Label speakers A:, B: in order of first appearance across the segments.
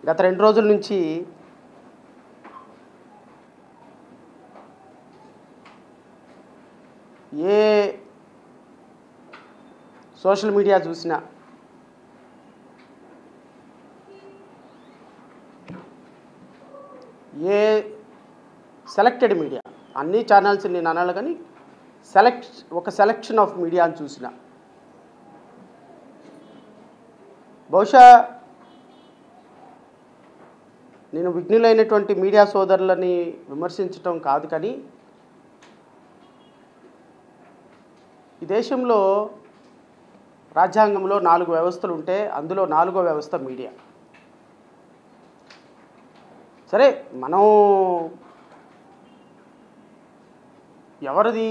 A: గత 2 రోజుల నుంచి ఏ సోషల్ మీడియా చూసినా ఏ సెలెక్టెడ్ మీడియా, అన్ని ఛానల్స్ నేను అనాలి కానీ ఒక సెలెక్షన్ ఆఫ్ మీడియా అని చూసిన, బహుశా నేను విఘ్నులైనటువంటి మీడియా సోదరులని విమర్శించటం కాదు, కానీ ఈ దేశంలో రాజ్యాంగంలో 4 వ్యవస్థలు ఉంటే అందులో 4వ వ్యవస్థ మీడియా. సరే, మనం ఎవరిది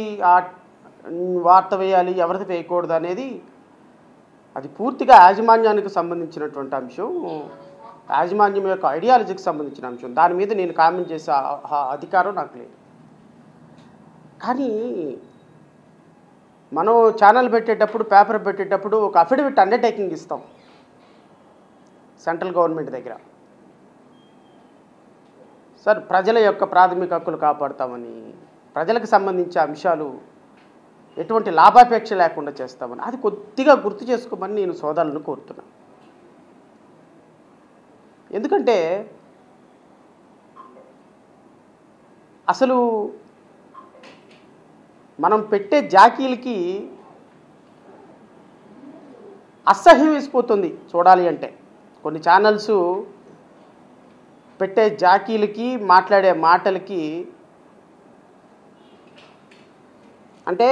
A: వార్త వేయాలి, ఎవరిది వేయకూడదు అనేది అది పూర్తిగా యాజమాన్యానికి సంబంధించినటువంటి అంశం, యాజమాన్యం యొక్క ఐడియాలజీకి సంబంధించిన అంశం. దాని మీద నేను కామెంట్ చేసే అధికారం నాకు లేదు. కానీ మనం ఛానల్ పెట్టేటప్పుడు, పేపర్ పెట్టేటప్పుడు ఒక అఫిడవిట్ అండర్టేకింగ్ ఇస్తాం సెంట్రల్ గవర్నమెంట్ దగ్గర. సార్, ప్రజల యొక్క ప్రాథమిక హక్కులు కాపాడుతామని, ప్రజలకు సంబంధించిన అంశాలు ఎటువంటి లాభాపేక్ష లేకుండా చేస్తామని, అది కొద్దిగా గుర్తు చేసుకోమని నేను సోదరులను కోరుతున్నాను. ఎందుకంటే అసలు మనం పెట్టే జాకీలకి అసహ్యం వేసిపోతుంది చూడాలి అంటే. కొన్ని ఛానల్స్ పెట్టే జాకీలకి, మాట్లాడే మాటలకి అంటే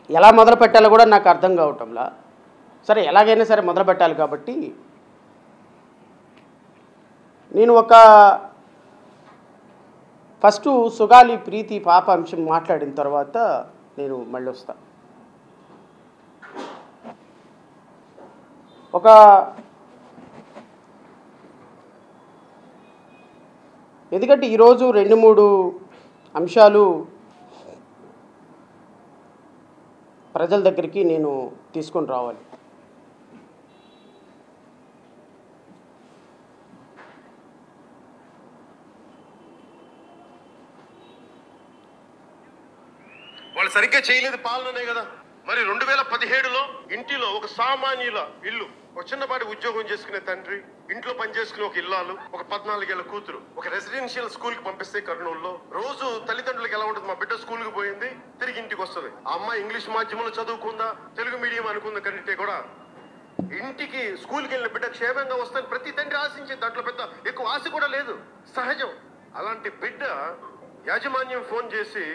A: ఎలా మొదలు పెట్టాలో కూడా నాకు అర్థం కావటంలా. సరే, ఎలాగైనా సరే మొదలు పెట్టాలి కాబట్టి నేను ఫస్ట్ సుగాలి ప్రీతి పాప అంశం మాట్లాడిన తర్వాత నేను మళ్ళీ వస్తా. ఎందుకంటే ఈరోజు 2-3 అంశాలు ప్రజల దగ్గరికి నేను తీసుకొని రావాలి.
B: వాళ్ళు సరిగ్గా చేయలేదు, పాలననే కదా. మరి 2017లో ఇంటిలో ఒక సామాన్యుల ఇల్లు, ఒక చిన్నపాటి ఉద్యోగం చేసుకునే తండ్రి, ఇంట్లో పనిచేసుకునే ఒక ఇల్లాలు, ఒక 14 ఏళ్ల కూతురు ఒక రెసిడెన్షియల్ స్కూల్ కి పంపిస్తే కర్నూలులో రోజు తల్లిదండ్రులకు ఎలా ఉంటుంది? మా బిడ్డ స్కూల్ కి పోయింది, తిరిగి ఇంటికి వస్తుంది. ఆ అమ్మాయి ఇంగ్లీష్ మాధ్యమంలో చదువుకుందా, తెలుగు మీడియం అనుకుందా కంటే కూడా ఇంటికి స్కూల్కి వెళ్ళిన బిడ్డ క్షేమంగా వస్తాను ప్రతి తండ్రి ఆశించేది. దాంట్లో పెద్ద ఎక్కువ ఆశ కూడా లేదు, సహజం. అలాంటి బిడ్డ యాజమాన్యం ఫోన్ చేసి,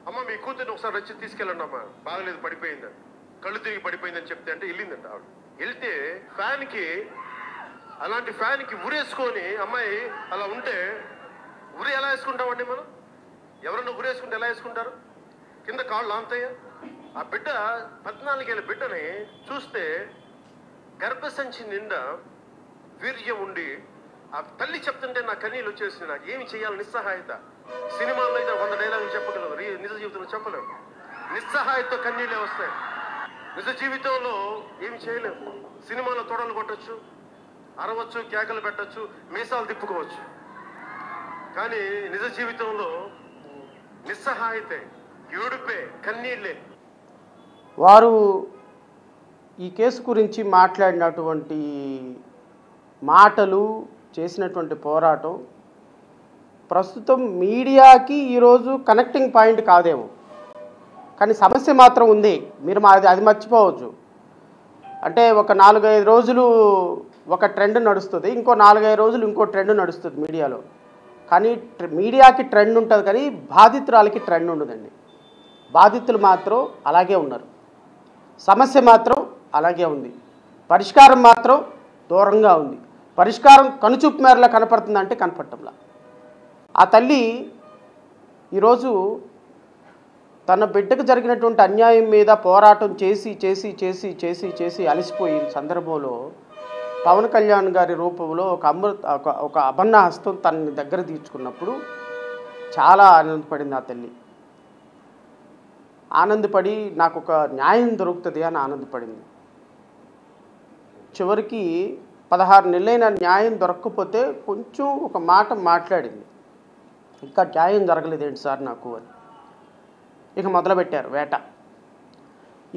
B: అమ్మ మీ కూతుర్ని ఒకసారి వచ్చి తీసుకెళ్ళండి అమ్మా, బాగలేదు, పడిపోయిందని, కళ్ళు తిరిగి పడిపోయిందని చెప్తే అంటే వెళ్ళిందంట. ఆవిడ వెళ్తే అలాంటి ఫ్యాన్కి ఉరేసుకొని అమ్మాయి అలా ఉంటే, ఉరి ఎలా వేసుకుంటామండి మనం? ఎవరన్నా ఉరేసుకుంటే ఎలా వేసుకుంటారు? కింద కాళ్ళు ఆంతయ్య. ఆ బిడ్డ 14 ఏళ్ళ బిడ్డని చూస్తే గర్భసంచి నిండా వీర్యం ఉండి ఆ తల్లి చెప్తుంటే నా కన్నీళ్ళు వచ్చేసింది. నాకు ఏమి చేయాలి? నిస్సహాయత. సినిమాల్లో అయితే 100 డైలాగులు చెప్పగలరు, నిజ జీవితంలో చెప్పలేము. నిస్సహాయతతో కన్నీళ్ళే వస్తాయి. నిజ జీవితంలో ఏమి చేయలేము. సినిమాలో తొడలు కొట్టచ్చు, అరవచ్చు, కేకలు పెట్టచ్చు, మీసాలు తిప్పుకోవచ్చు. కానీ నిజ జీవితంలో నిస్సహాయతే, ఏడుపే, కన్నీళ్ళే.
A: వారు ఈ కేసు గురించి మాట్లాడినటువంటి మాటలు, చేసినటువంటి పోరాటం ప్రస్తుతం మీడియాకి ఈరోజు కనెక్టింగ్ పాయింట్ కాదేమో, కానీ సమస్య మాత్రం ఉంది. మీరు అది మర్చిపోవచ్చు. అంటే ఒక 4-5 రోజులు ఒక ట్రెండ్ నడుస్తుంది, ఇంకో 4-5 రోజులు ఇంకో ట్రెండ్ నడుస్తుంది మీడియాలో. కానీ మీడియాకి ట్రెండ్ ఉంటుంది, కానీ బాధితురాలకి ట్రెండ్ ఉండదండి. బాధితులు మాత్రం అలాగే ఉన్నారు, సమస్య మాత్రం అలాగే ఉంది, పరిష్కారం మాత్రం దూరంగా ఉంది. పరిష్కారం కనుచూపు మేరలా కనపడుతుందంటే కనపడటంలా. ఆ తల్లి ఈరోజు తన బిడ్డకు జరిగినటువంటి అన్యాయం మీద పోరాటం చేసి చేసి చేసి చేసి చేసి అలసిపోయిన సందర్భంలో పవన్ కళ్యాణ్ గారి రూపంలో ఒక అభన్న హస్తం తన దగ్గర తీర్చుకున్నప్పుడు చాలా ఆనందపడింది ఆ తల్లి. ఆనందపడి నాకు ఒక న్యాయం దొరుకుతుంది అని ఆనందపడింది. చివరికి 16 నెలలైన న్యాయం దొరకకపోతే కొంచెం ఒక మాట మాట్లాడింది, ఇంకా న్యాయం జరగలేదేంటి సార్ నాకు అని. ఇక మొదలుపెట్టారు వేట.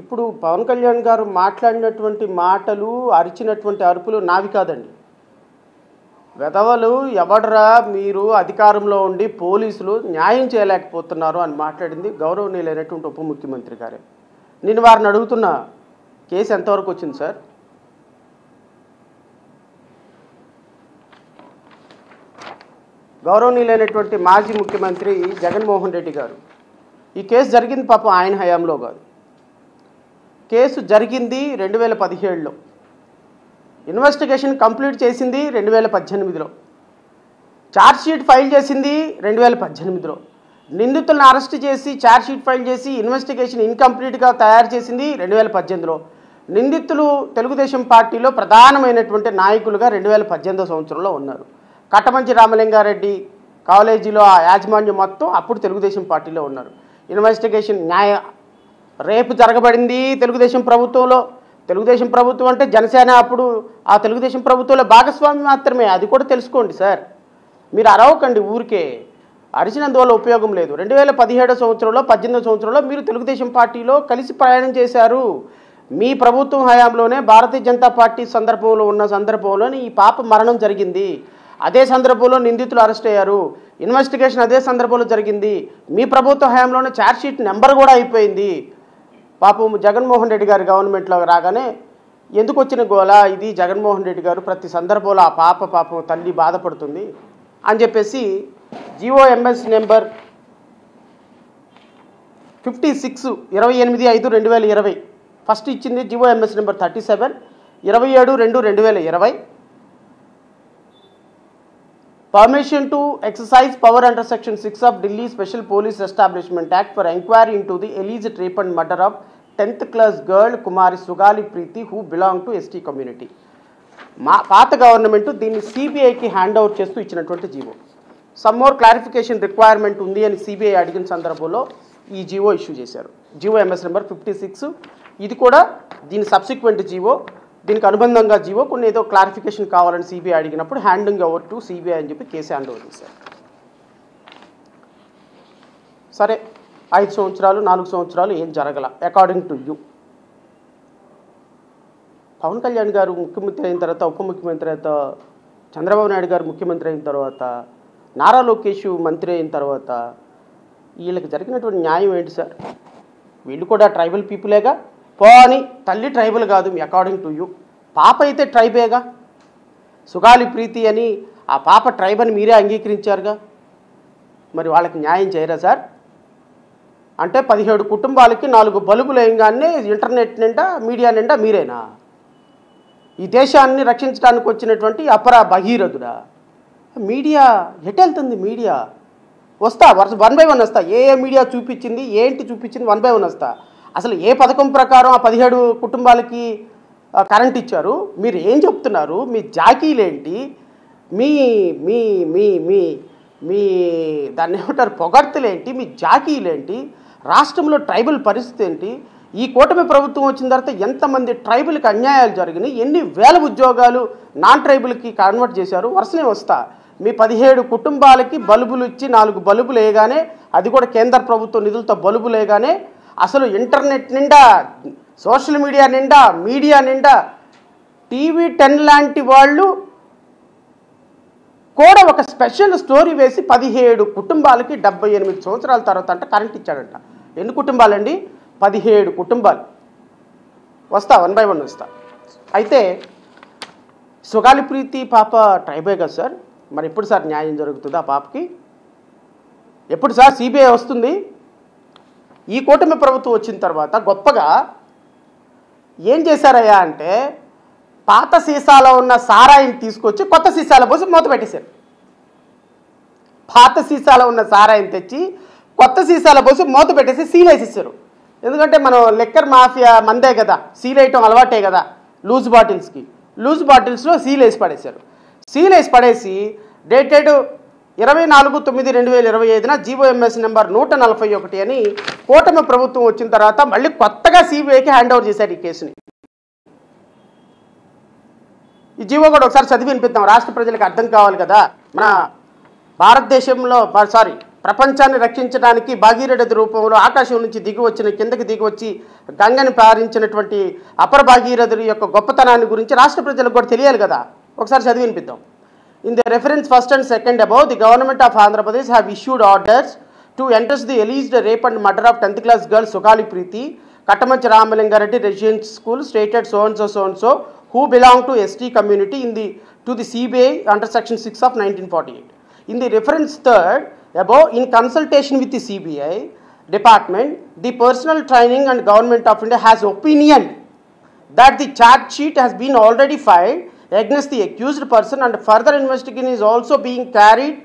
A: ఇప్పుడు పవన్ కళ్యాణ్ గారు మాట్లాడినటువంటి మాటలు, అరిచినటువంటి అరుపులు నావి కాదండి. వెధవలు ఎవడరా మీరు అధికారంలో ఉండి పోలీసులు న్యాయం చేయలేకపోతున్నారు అని మాట్లాడింది గౌరవనీయులైనటువంటి ఉప ముఖ్యమంత్రి గారే. నేను వారిని అడుగుతున్నా, కేసు ఎంతవరకు వచ్చింది సార్? గౌరవనీయులైనటువంటి మాజీ ముఖ్యమంత్రి జగన్మోహన్ రెడ్డి గారు, ఈ కేసు జరిగింది పాపం ఆయన హయాంలో కాదు. కేసు జరిగింది 2017లో, ఇన్వెస్టిగేషన్ కంప్లీట్ చేసింది 2018లో, ఛార్జ్షీట్ ఫైల్ చేసింది 2018లో, నిందితులను అరెస్ట్ చేసి ఛార్జ్షీట్ ఫైల్ చేసి ఇన్వెస్టిగేషన్ ఇన్కంప్లీట్గా తయారు చేసింది 2018లో. నిందితులు తెలుగుదేశం పార్టీలో ప్రధానమైనటువంటి నాయకులుగా 2018 సంవత్సరంలో ఉన్నారు. కట్టమంచి రామలింగారెడ్డి కాలేజీలో ఆ యాజమాన్యం మొత్తం అప్పుడు తెలుగుదేశం పార్టీలో ఉన్నారు. ఇన్వెస్టిగేషన్ రేపు జరగబడింది తెలుగుదేశం ప్రభుత్వంలో. తెలుగుదేశం ప్రభుత్వం అంటే జనసేన అప్పుడు ఆ తెలుగుదేశం ప్రభుత్వంలో భాగస్వామి మాత్రమే, అది కూడా తెలుసుకోండి సార్. మీరు అరవకండి ఊరికే, అరిచినందువల్ల ఉపయోగం లేదు. 2017 సంవత్సరంలో 18 సంవత్సరంలో మీరు తెలుగుదేశం పార్టీలో కలిసి ప్రయాణం చేశారు. మీ ప్రభుత్వం హయాంలోనే భారతీయ జనతా పార్టీ సందర్భంలో ఉన్న సందర్భంలోనే ఈ పాప మరణం జరిగింది. అదే సందర్భంలో నిందితులు అరెస్ట్ అయ్యారు. ఇన్వెస్టిగేషన్ అదే సందర్భంలో జరిగింది. మీ ప్రభుత్వ హయాంలోనే ఛార్జ్షీట్ నెంబర్ కూడా అయిపోయింది. పాపం జగన్మోహన్ రెడ్డి గారి గవర్నమెంట్లో రాగానే ఎందుకు వచ్చిన గోల ఇది, జగన్మోహన్ రెడ్డి గారు ప్రతి సందర్భంలో ఆ పాపం తల్లి బాధపడుతుంది అని చెప్పేసి GOMS నెంబర్ 56 28/5/2020 ఫస్ట్ ఇచ్చింది. GOMS number 37 27/2/2020 permission to exercise power under section 6 of Delhi special police establishment act for enquiry into the alleged rape and murder of 10th class girl Kumari Sugali Preeti who belong to ST community. పాత government దీన్ని CBIకి hand over చేస్తూ ఇచ్చినటువంటి GO. Some more clarification requirement ఉంది అని CBI అడిగిన సందర్భంలో ఈ జీవో ఇష్యూ చేశారు. GOMS number 56. ఇది కూడా దీని సబ్సిక్వెంట్ జీవో, దీనికి అనుబంధంగా జీవో కొన్ని ఏదో క్లారిఫికేషన్ కావాలని CBI అడిగినప్పుడు హ్యాండింగ్ ఓవర్ టు CBI అని చెప్పి కేసు హ్యాండ్ ఓవర్ చేశారు. సరే, 5 సంవత్సరాలు 4 సంవత్సరాలు ఏం జరగల according to you. Pawan Kalyan గారు ముఖ్యమంత్రి అయిన తర్వాత, ఉప ముఖ్యమంత్రి అయిన తర్వాత, చంద్రబాబు నాయుడు గారు ముఖ్యమంత్రి అయిన తర్వాత, నారా లోకేష్ మంత్రి అయిన తర్వాత వీళ్ళకి జరిగినటువంటి న్యాయం ఏంటి సార్? వీళ్ళు కూడా ట్రైబల్ పీపులేగా. పోని తల్లి ట్రైబల్ కాదు మీ అకార్డింగ్ టు యూ, పాప అయితే ట్రైబేగా. సుగాలి ప్రీతి అని ఆ పాప ట్రైబ్ అని మీరే అంగీకరించారుగా. మరి వాళ్ళకి న్యాయం చేయరా సార్? అంటే 17 కుటుంబాలకి 4 బల్బులు వేయగానే ఇంటర్నెట్ నిండా మీడియా నిండా మీరేనా? ఈ దేశాన్ని రక్షించడానికి వచ్చినటువంటి అపర భగీరథుడా? మీడియా ఎటెళ్తుంది? మీడియా వస్తా 1 by 1 వస్తా. ఏ మీడియా చూపించింది, ఏంటి చూపించింది 1 by 1 వస్తా. అసలు ఏ పథకం ప్రకారం ఆ 17 కుటుంబాలకి కరెంట్ ఇచ్చారు? మీరు ఏం చెప్తున్నారు? మీ జాకీలేంటి? మీ మీ మీ మీ మీ దాన్ని ఏమంటారు, పొగడ్తలేంటి? మీ జాకీలేంటి? రాష్ట్రంలో ట్రైబల్ పరిస్థితి ఏంటి? ఈ కూటమి ప్రభుత్వం వచ్చిన తర్వాత ఎంతమంది ట్రైబల్కి అన్యాయాలు జరిగినాయి? ఎన్ని వేల ఉద్యోగాలు నాన్ ట్రైబల్కి కన్వర్ట్ చేశారు? వరుసనే వస్తా. మీ 17 కుటుంబాలకి బల్బులు ఇచ్చి 4 బల్బులు వేయగానే, అది కూడా కేంద్ర ప్రభుత్వ నిధులతో బల్బులు వేయగానే అసలు ఇంటర్నెట్ నిండా, సోషల్ మీడియా నిండా, మీడియా నిండా TV 10 లాంటి వాళ్ళు కూడా ఒక స్పెషల్ స్టోరీ వేసి 17 కుటుంబాలకి 78 సంవత్సరాల తర్వాత అంట కరెంట్ ఇచ్చాడంట. ఎన్ని కుటుంబాలండి? 17 కుటుంబాలు. వస్తా 1 by 1 వస్తా. అయితే సుగాలి ప్రీతి పాప ట్రైబే కదా సార్? మరి ఎప్పుడు సార్ న్యాయం జరుగుతుంది ఆ పాపకి? ఎప్పుడు సార్ CBI వస్తుంది? ఈ కూటమి ప్రభుత్వం వచ్చిన తర్వాత గొప్పగా ఏం చేశారయ్యా అంటే, పాత సీసాలో ఉన్న సారాయిని తీసుకొచ్చి కొత్త సీసాలో పోసి మూత పెట్టేశారు. పాత సీసాలో ఉన్న సారాయిని తెచ్చి కొత్త సీసాలో పోసి మూత పెట్టేసి సీల్ వేసేసారు. ఎందుకంటే మనం లెక్కర్ మాఫియా మందే కదా, సీల్ వేయటం అలవాటే కదా. లూజ్ బాటిల్స్లో సీల్ వేసి పడేశారు. సీల్ వేసి పడేసి డేటెడ్ 24/9/2025 GOMS నెంబర్ 141 అని కూటమి ప్రభుత్వం వచ్చిన తర్వాత మళ్ళీ కొత్తగా CBIకి హ్యాండ్ ఓవర్ చేశారు ఈ కేసుని. ఈ జీవో కూడా ఒకసారి చదివి వినిపిద్దాం, రాష్ట్ర ప్రజలకు అర్థం కావాలి కదా. మన భారతదేశంలో ప్రపంచాన్ని రక్షించడానికి భాగీరథి రూపంలో ఆకాశం నుంచి కిందకి దిగి వచ్చి గంగని పారించినటువంటి అపర భాగీరథుడి యొక్క గొప్పతనాన్ని గురించి రాష్ట్ర ప్రజలకు కూడా తెలియాలి కదా. ఒకసారి చదివి వినిపిద్దాం. In the reference first and second above, the government of Andhra Pradesh have issued orders to entrust the alleged rape and murder of 10th class girl Sukali Preeti, Kattamanchi Ramalingareddy Residential School, stated so and so, who belong to ST community to the CBI under section 6 of 1948. In the reference third above, in consultation with the CBI department, the personal training and government of India has opinion that the charge sheet has been already filed against the accused person and further investigation is also being carried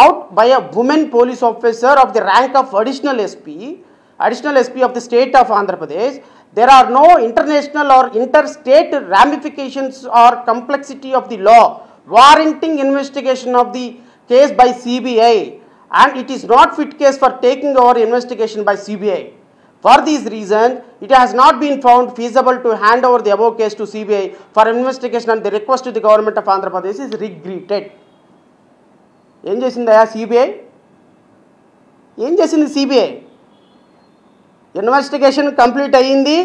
A: out by a woman police officer of the rank of additional SP of the state of Andhra Pradesh. There are no international or interstate ramifications or complexity of the law warranting investigation of the case by CBI, and it is not fit case for taking over investigation by CBI. For these reasons, it has not been found feasible to hand over the above case to CBI for investigation, and the request to the government of Andhra Pradesh is regretted. ఏం చేసిందయా CBI? ఏం చేసింది CBI? Investigation complete అయ్యింది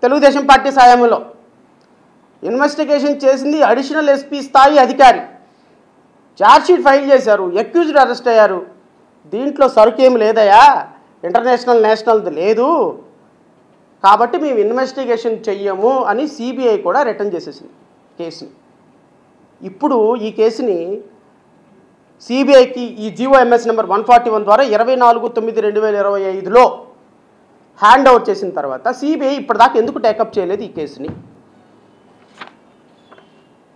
A: Telugu Desam party సాయంలో. Investigation చేసింది additional SP స్థాయి అధికారి. Chargesheet file చేశారు, accused arrest అయ్యారు. దీంట్లో సరుకేం లేదయా, ఇంటర్నేషనల్ నేషనల్ది లేదు, కాబట్టి మేము ఇన్వెస్టిగేషన్ చెయ్యము అని సిబిఐ కూడా రిటర్న్ చేసేసింది కేసుని. ఇప్పుడు ఈ కేసుని సిబిఐకి ఈ జీఓఎంఎస్ నెంబర్ 141 ద్వారా 24/9/2025లో హ్యాండ్ ఓవర్ చేసిన తర్వాత సిబిఐ ఇప్పటిదాకా ఎందుకు టేకప్ చేయలేదు ఈ కేసుని?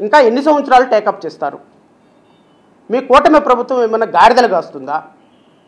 A: ఇంకా ఎన్ని సంవత్సరాలు టేకప్ చేస్తారు? మీ కూటమి ప్రభుత్వం ఏమన్నా గాడిదలు కాస్తుందా?